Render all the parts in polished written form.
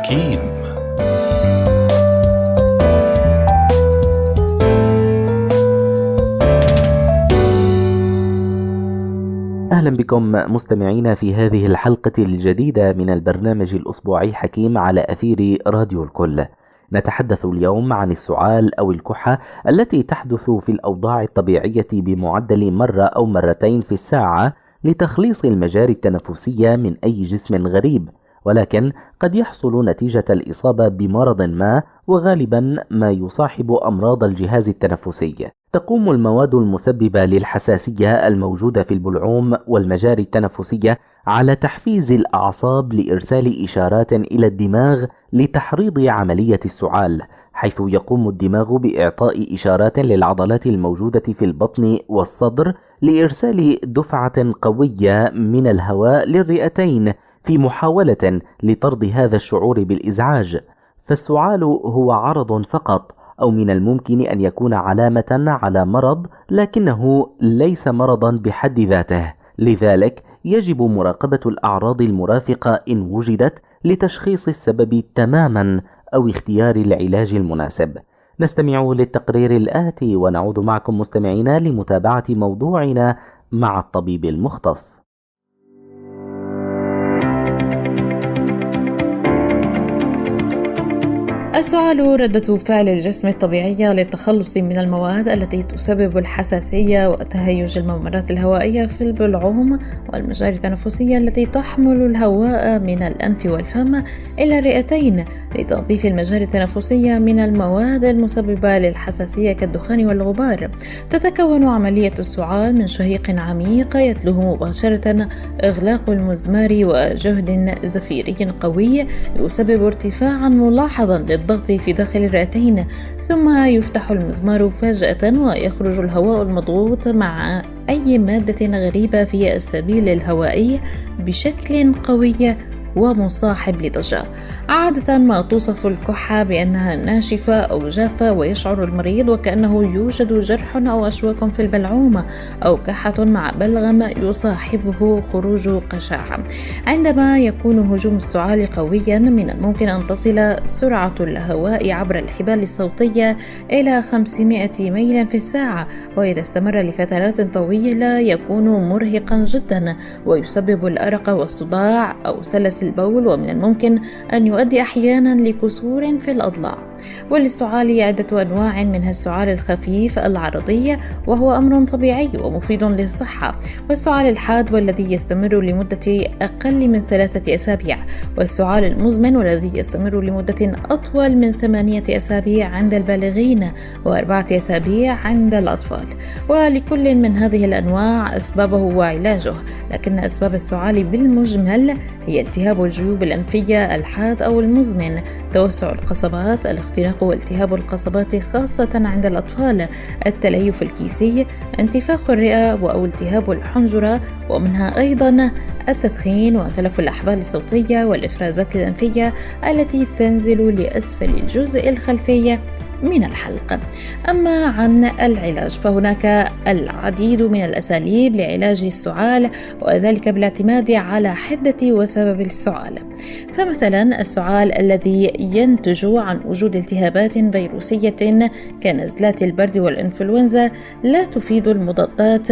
حكيم. أهلا بكم مستمعينا في هذه الحلقة الجديدة من البرنامج الأسبوعي حكيم على أثير راديو الكل. نتحدث اليوم عن السعال أو الكحة التي تحدث في الأوضاع الطبيعية بمعدل مرة أو مرتين في الساعة لتخليص المجاري التنفسية من أي جسم غريب، ولكن قد يحصل نتيجة الإصابة بمرض ما، وغالبا ما يصاحب أمراض الجهاز التنفسي. تقوم المواد المسببة للحساسية الموجودة في البلعوم والمجاري التنفسية على تحفيز الأعصاب لإرسال إشارات إلى الدماغ لتحريض عملية السعال، حيث يقوم الدماغ بإعطاء إشارات للعضلات الموجودة في البطن والصدر لإرسال دفعة قوية من الهواء للرئتين في محاولة لطرد هذا الشعور بالإزعاج. فالسعال هو عرض فقط، أو من الممكن أن يكون علامة على مرض، لكنه ليس مرضا بحد ذاته، لذلك يجب مراقبة الأعراض المرافقة إن وجدت لتشخيص السبب تماما أو اختيار العلاج المناسب. نستمع للتقرير الآتي ونعود معكم مستمعينا لمتابعة موضوعنا مع الطبيب المختص. السعال ردة فعل الجسم الطبيعية للتخلص من المواد التي تسبب الحساسية وتهيج الممرات الهوائية في البلعوم والمجاري التنفسية التي تحمل الهواء من الأنف والفم إلى الرئتين لتنظيف المجاري التنفسية من المواد المسببة للحساسية كالدخان والغبار. تتكون عملية السعال من شهيق عميق يتلوه مباشرة إغلاق المزمار وجهد زفيري قوي يسبب ارتفاعا ملاحظا للضغط في داخل الرئتين، ثم يفتح المزمار فجأة ويخرج الهواء المضغوط مع أي مادة غريبة في السبيل الهوائي بشكل قوي ومصاحب لضجة. عادة ما توصف الكحة بأنها ناشفة أو جافة، ويشعر المريض وكأنه يوجد جرح أو أشواك في البلعوم أو كحة مع بلغم يصاحبه خروج قشعة. عندما يكون هجوم السعال قويا، من الممكن أن تصل سرعة الهواء عبر الحبال الصوتية إلى 500 ميل في الساعة، وإذا استمر لفترات طويلة يكون مرهقا جدا ويسبب الأرق والصداع أو سلس البول، ومن الممكن أن يؤدي أحيانا لكسور في الأضلاع. وللسعال عدة أنواع، منها السعال الخفيف العرضي وهو أمر طبيعي ومفيد للصحة، والسعال الحاد والذي يستمر لمدة أقل من 3 أسابيع، والسعال المزمن والذي يستمر لمدة أطول من 8 أسابيع عند البالغين و4 أسابيع عند الأطفال. ولكل من هذه الأنواع أسبابه وعلاجه، لكن أسباب السعال بالمجمل هي التهاب الجيوب الأنفية الحاد أو المزمن، توسع القصبات، الاختناق والتهاب القصبات خاصة عند الأطفال، التليف الكيسي، انتفاخ الرئة أو التهاب الحنجرة، ومنها أيضا التدخين وتلف الأحبال الصوتية والإفرازات الأنفية التي تنزل لأسفل الجزء الخلفي من الحلق. أما عن العلاج فهناك العديد من الأساليب لعلاج السعال، وذلك بالاعتماد على حدة وسبب السعال. فمثلا السعال الذي ينتج عن وجود التهابات فيروسية كنزلات البرد والإنفلونزا لا تفيد المضادات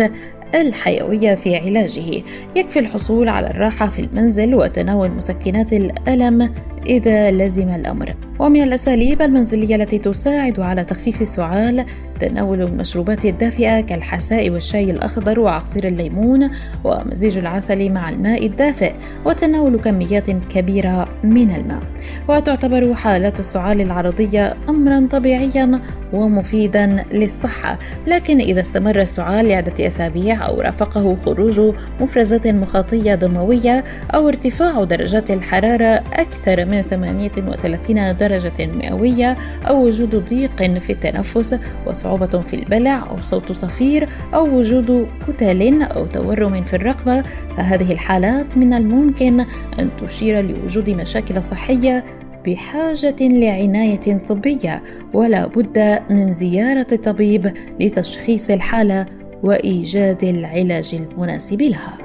الحيوية في علاجه. يكفي الحصول على الراحة في المنزل وتناول مسكنات الألم إذا لزم الأمر. ومن الأساليب المنزلية التي تساعد على تخفيف السعال تناول المشروبات الدافئة كالحساء والشاي الأخضر وعصير الليمون ومزيج العسل مع الماء الدافئ، وتناول كميات كبيرة من الماء. وتعتبر حالات السعال العرضية أمرا طبيعيا ومفيدا للصحة، لكن إذا استمر السعال لعدة أسابيع أو رافقه خروج مفرزات مخاطية دموية أو ارتفاع درجات الحرارة أكثر من 38 درجة مئوية أو وجود ضيق في التنفس وصعوبة في البلع أو صوت صفير أو وجود كتل أو تورم في الرقبة، فهذه الحالات من الممكن أن تشير لوجود مشاكل صحية بحاجة لعناية طبية، ولا بد من زيارة الطبيب لتشخيص الحالة وإيجاد العلاج المناسب لها.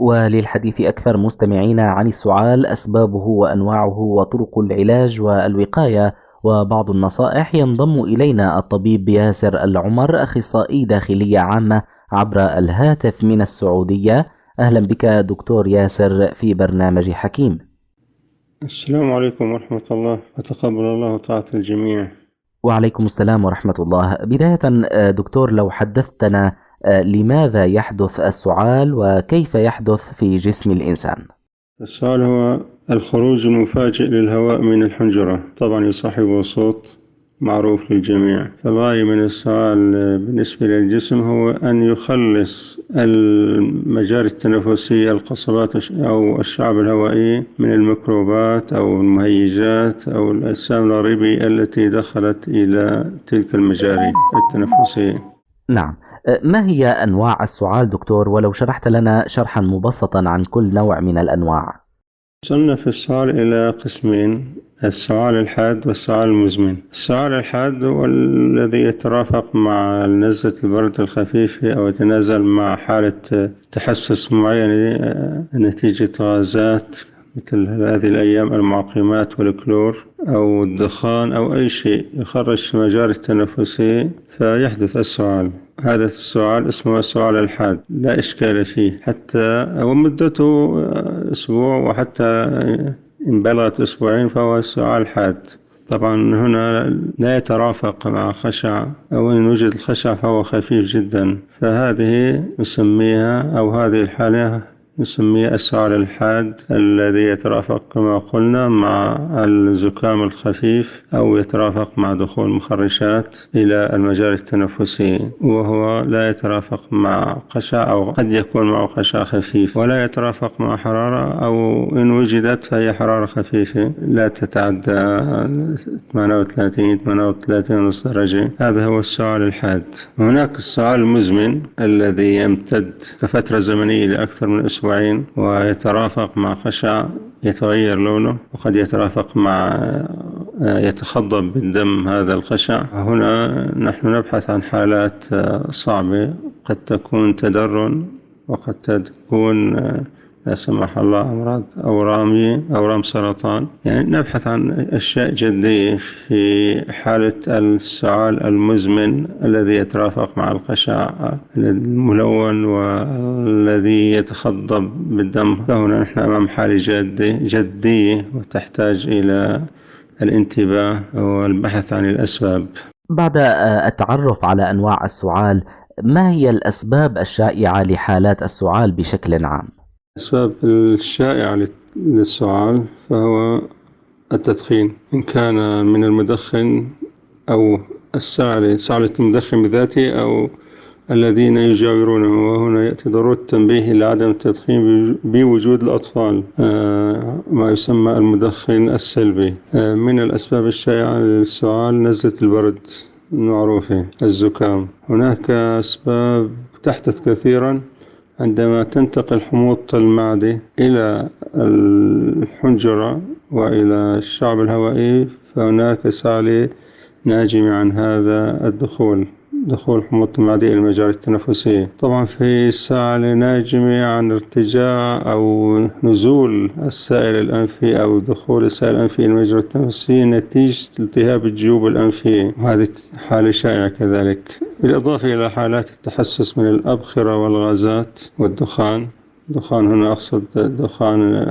وللحديث أكثر مستمعينا عن السعال، أسبابه وأنواعه وطرق العلاج والوقاية وبعض النصائح، ينضم إلينا الطبيب ياسر العمر، أخصائي داخلية عامة، عبر الهاتف من السعودية. أهلا بك دكتور ياسر في برنامج حكيم. السلام عليكم ورحمة الله، وتقبل الله وطاعة الجميع. وعليكم السلام ورحمة الله. بداية دكتور، لو حدثتنا لماذا يحدث السعال وكيف يحدث في جسم الإنسان؟ السؤال هو الخروج المفاجئ للهواء من الحنجرة، طبعا يصاحبه صوت معروف للجميع. فالغاية من السؤال بالنسبة للجسم هو أن يخلص المجاري التنفسية، القصبات أو الشعب الهوائي، من الميكروبات أو المهيجات أو الأجسام الغريبة التي دخلت إلى تلك المجاري التنفسية. نعم، ما هي أنواع السعال دكتور، ولو شرحت لنا شرحا مبسطا عن كل نوع من الأنواع؟ وصلنا في السعال إلى قسمين: السعال الحاد والسعال المزمن. السعال الحاد هو الذي يترافق مع نزلة البرد الخفيفة أو يتنازل مع حالة تحسس معينة نتيجة غازات مثل هذه الأيام المعقمات والكلور أو الدخان أو أي شيء يخرج المجاري التنفسية فيحدث السعال. هذا السعال اسمه السعال الحاد، لا إشكال فيه، حتى ومدته أسبوع، وحتى إن بلغت أسبوعين فهو السعال حاد. طبعا هنا لا يترافق مع خشع، أو إن وجد الخشع فهو خفيف جدا، فهذه نسميها، أو هذه الحالة نسميها السعال الحاد، الذي يترافق كما قلنا مع الزكام الخفيف أو يترافق مع دخول مخرجات إلى المجاري التنفسية، وهو لا يترافق مع قشع، أو قد يكون معه قشع خفيف، ولا يترافق مع حرارة، أو إن وجدت فهي حرارة خفيفة لا تتعدى 38-38.5 درجة. هذا هو السعال الحاد. هناك السعال المزمن الذي يمتد كفترة زمنية لأكثر من أسبوعين ويترافق مع خشع يتغير لونه، وقد يترافق مع يتخضب بالدم هذا الخشع. هنا نحن نبحث عن حالات صعبة، قد تكون تدرن، وقد تكون لا سمح الله أمراض أورام سرطان. يعني نبحث عن أشياء جدية في حالة السعال المزمن الذي يترافق مع القشع الملون والذي يتخضب بالدم. فهنا نحن أمام حالة جدية وتحتاج إلى الانتباه والبحث عن الأسباب. بعد التعرف على أنواع السعال، ما هي الأسباب الشائعة لحالات السعال بشكل عام؟ الأسباب الشائعة للسعال فهو التدخين، إن كان من المدخن أو سعلة المدخن بذاته أو الذين يجاورونه. وهنا يأتي ضرورة التنبيه إلى عدم التدخين بوجود الأطفال، ما يسمى المدخن السلبي. من الأسباب الشائعة للسعال نزلة البرد المعروفة، الزكام. هناك أسباب تحدث كثيرا عندما تنتقل حموضة المعدة إلى الحنجرة وإلى الشعب الهوائي، فهناك سعالة ناجمة عن هذا دخول حموضة المعدة إلى المجاري التنفسية. طبعا في سعالة ناجمة عن ارتجاع أو نزول السائل الأنفي أو دخول السائل الأنفي إلى المجرى التنفسية نتيجة التهاب الجيوب الأنفية، وهذه حالة شائعة كذلك. بالإضافة إلى حالات التحسس من الأبخرة والغازات والدخان. دخان هنا أقصد دخان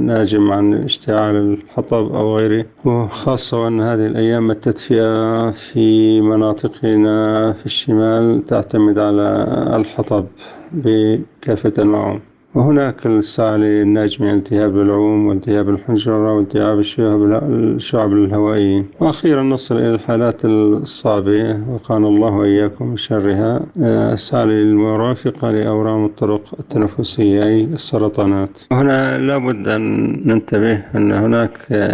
ناجم عن اشتعال الحطب أو غيره، وخاصة وأن هذه الأيام التدفئة في مناطقنا في الشمال تعتمد على الحطب بكافة أنواعه. وهناك السعالة الناجمة عن التهاب العوم والتهاب الحنجرة والتهاب الشعب الهوائية. وأخيرا نصل إلى الحالات الصعبة وقانا الله وإياكم من شرها، السعالة المرافقة لأورام الطرق التنفسية أي السرطانات. وهنا لابد أن ننتبه أن هناك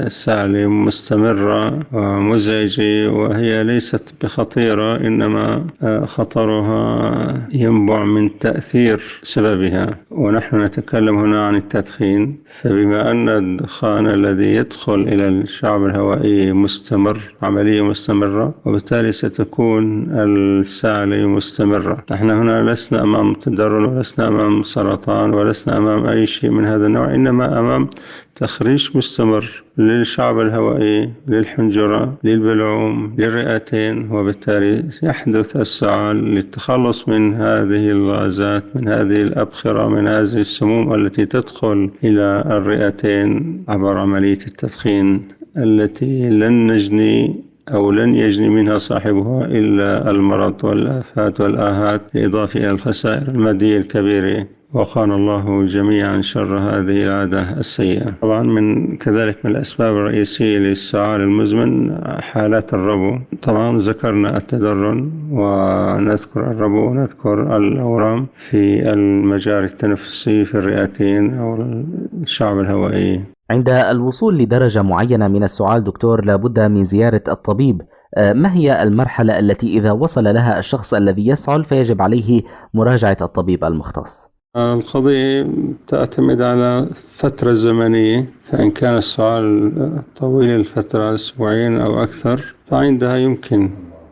سعالة مستمرة ومزعجة، وهي ليست بخطيرة، إنما خطرها ينبع من تأثير سببها، ونحن ونحن نتكلم هنا عن التدخين، فبما أن الدخان الذي يدخل إلى الشعب الهوائي مستمر، عملية مستمرة، وبالتالي ستكون السعلة مستمرة. نحن هنا لسنا أمام تدرن، ولسنا أمام سرطان، ولسنا أمام أي شيء من هذا النوع، إنما أمام تخريش مستمر للشعب الهوائي، للحنجرة، للبلعوم، للرئتين، وبالتالي يحدث السعال للتخلص من هذه الغازات، من هذه الأبخرة، من هذه السموم التي تدخل إلى الرئتين عبر عملية التدخين، التي لن يجني منها صاحبها إلا المرض والآفات والآهات، بالإضافة إلى الخسائر المادية الكبيرة. وقانا الله جميعا شر هذه العادة السيئة. طبعا كذلك من الأسباب الرئيسية للسعال المزمن حالات الربو. طبعا ذكرنا التدرن، ونذكر الربو، ونذكر الأورام في المجاري التنفسية في الرئتين أو الشعب الهوائي. عند الوصول لدرجة معينة من السعال دكتور لابد من زيارة الطبيب. ما هي المرحلة التي إذا وصل لها الشخص الذي يسعل فيجب عليه مراجعة الطبيب المختص؟ القضية تعتمد على فترة زمنية، فإن كان السعال طويل الفترة، أسبوعين أو أكثر، فعندها يمكن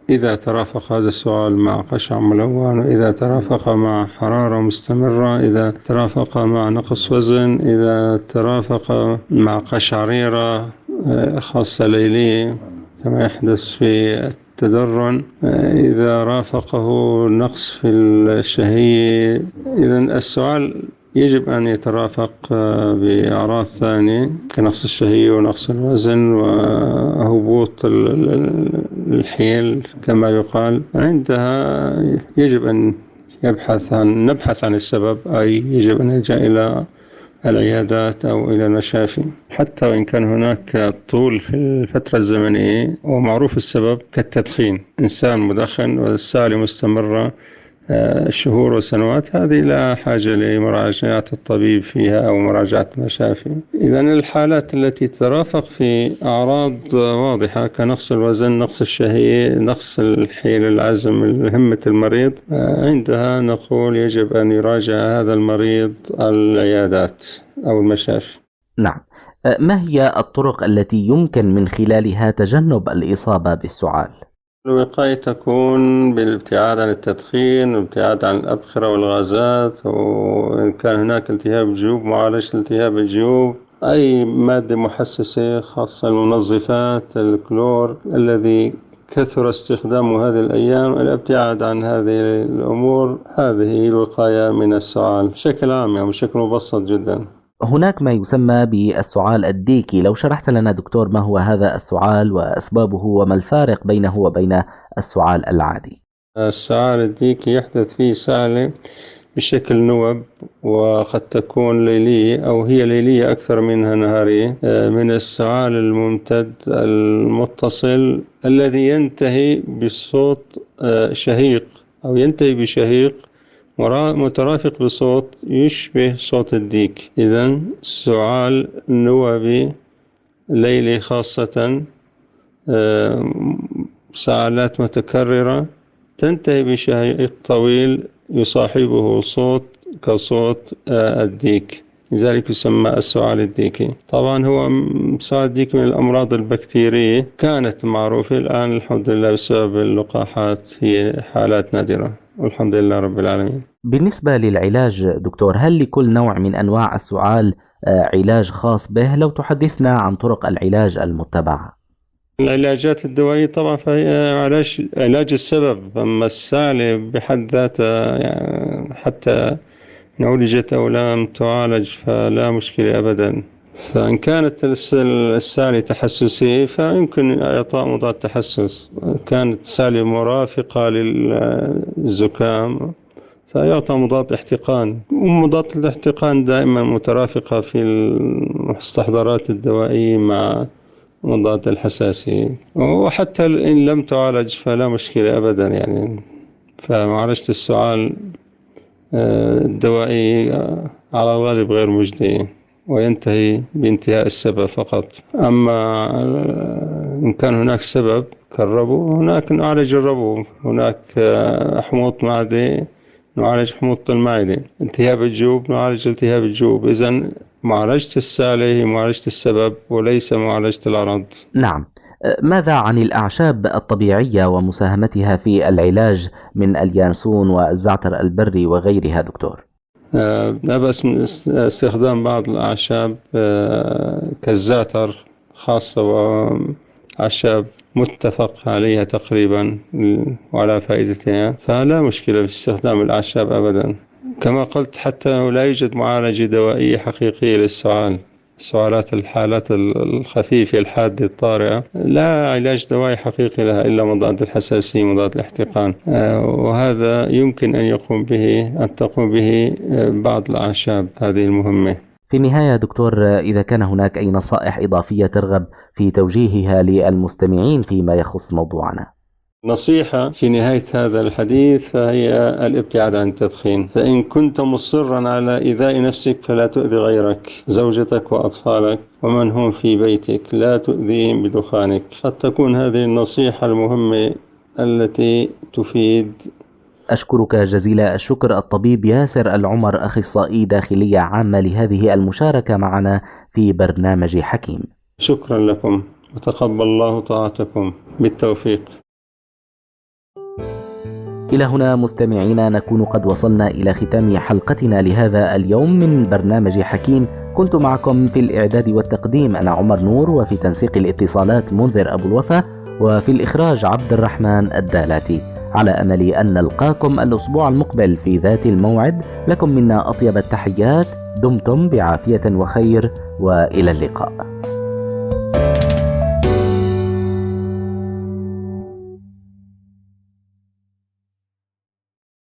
إذا ترافق هذا السعال مع قشع ملون، وإذا ترافق مع حرارة مستمرة، إذا ترافق مع نقص وزن، إذا ترافق مع قشعريرة خاصة ليلية كما يحدث في التدرن، إذا رافقه نقص في الشهية. إذن السعال يجب أن يترافق بأعراض ثانية كنقص الشهية ونقص الوزن وهبوط الحيل كما يقال. عندها يجب أن نبحث عن السبب، أي يجب أن نلجأ إلى العيادات أو إلى المشافي، حتى وإن كان هناك طول في الفترة الزمنية ومعروف السبب كالتدخين. إنسان مدخن والسعالة مستمرة شهور وسنوات، هذه لا حاجة لمراجعة الطبيب فيها أو مراجعة المشافي. إذن الحالات التي ترافق في أعراض واضحة كنقص الوزن، نقص الشهية، نقص الحيل، العزم، همة المريض، عندها نقول يجب أن يراجع هذا المريض العيادات أو المشافي. نعم. ما هي الطرق التي يمكن من خلالها تجنب الإصابة بالسعال؟ الوقاية تكون بالابتعاد عن التدخين، والابتعاد عن الأبخرة والغازات، وإن كان هناك التهاب جيوب معالجة التهاب الجيوب، أي مادة محسسة خاصة المنظفات، الكلور الذي كثر استخدامه هذه الأيام، الابتعاد عن هذه الأمور. هذه الوقاية من السعال بشكل عام، يعني بشكل مبسط جدا. هناك ما يسمى بالسعال الديكي، لو شرحت لنا دكتور ما هو هذا السعال وأسبابه وما الفارق بينه وبين السعال العادي؟ السعال الديكي يحدث فيه سعالة بشكل نوب، وقد تكون ليلية أو هي ليلية أكثر منها نهارية، من السعال الممتد المتصل الذي ينتهي بصوت شهيق أو ينتهي بشهيق مترافق بصوت يشبه صوت الديك. إذن سعال نوبي ليلي خاصة، سعالات متكررة تنتهي بشهيق طويل يصاحبه صوت كصوت الديك، لذلك يسمى السعال الديكي. طبعا هو السعال الديكي من الأمراض البكتيرية، كانت معروفة، الآن الحمد لله بسبب اللقاحات هي حالات نادرة، والحمد لله رب العالمين. بالنسبة للعلاج دكتور، هل لكل نوع من أنواع السعال علاج خاص به؟ لو تحدثنا عن طرق العلاج المتبعة. العلاجات الدوائية طبعا فهي علاج السبب، أما السعالة بحد ذاتها يعني حتى إن عولجت أو لم تعالج فلا مشكلة أبدا. فإن كانت السعالة تحسسية فيمكن إعطاء مضاد تحسس، كانت السعالة مرافقة للزكام فيعطى مضاد احتقان، ومضاد الاحتقان دائما مترافقة في المستحضرات الدوائية مع مضاد الحساسية، وحتى إن لم تعالج فلا مشكلة أبدا يعني. فمعالجة السعال الدوائي على الغالب غير مجدية، وينتهي بانتهاء السبب فقط. أما إن كان هناك سبب كالربو، هناك نعالج الربو، هناك حموض معدة نعالج حموضة المعدة. التهاب الجوب نعالج التهاب الجوب. إذن معالجة السالة هي معالجة السبب وليس معالجة العرض. نعم. ماذا عن الأعشاب الطبيعية ومساهمتها في العلاج من اليانسون والزعتر البري وغيرها دكتور؟ لا بأس من استخدام بعض الأعشاب كالزعتر خاصة، وأعشاب متفق عليها تقريبا وعلى فائدتها، فلا مشكلة في استخدام الأعشاب أبدا. كما قلت حتى لا يوجد معالجة دوائية حقيقية للسعال. سعالات الحالات الخفيفة الحادة الطارئة لا علاج دوائي حقيقي لها إلا مضاد الحساسية مضاد الاحتقان، وهذا يمكن أن تقوم به بعض الأعشاب هذه المهمة. في النهاية دكتور، إذا كان هناك أي نصائح إضافية ترغب في توجيهها للمستمعين فيما يخص موضوعنا؟ نصيحة في نهاية هذا الحديث فهي الابتعاد عن التدخين. فإن كنت مصرا على إيذاء نفسك فلا تؤذي غيرك، زوجتك وأطفالك ومن هم في بيتك لا تؤذيهم بدخانك. قد تكون هذه النصيحة المهمة التي تفيد. أشكرك جزيل الشكر الطبيب ياسر العمر، أخصائي داخلية عامة، لهذه المشاركة معنا في برنامج حكيم. شكرا لكم وتقبل الله طاعتكم. بالتوفيق. إلى هنا مستمعينا نكون قد وصلنا إلى ختام حلقتنا لهذا اليوم من برنامج حكيم. كنت معكم في الإعداد والتقديم أنا عمر نور، وفي تنسيق الاتصالات منذر أبو الوفا، وفي الإخراج عبد الرحمن الدالاتي. على أمل أن نلقاكم الأسبوع المقبل في ذات الموعد. لكم منا أطيب التحيات، دمتم بعافية وخير، وإلى اللقاء.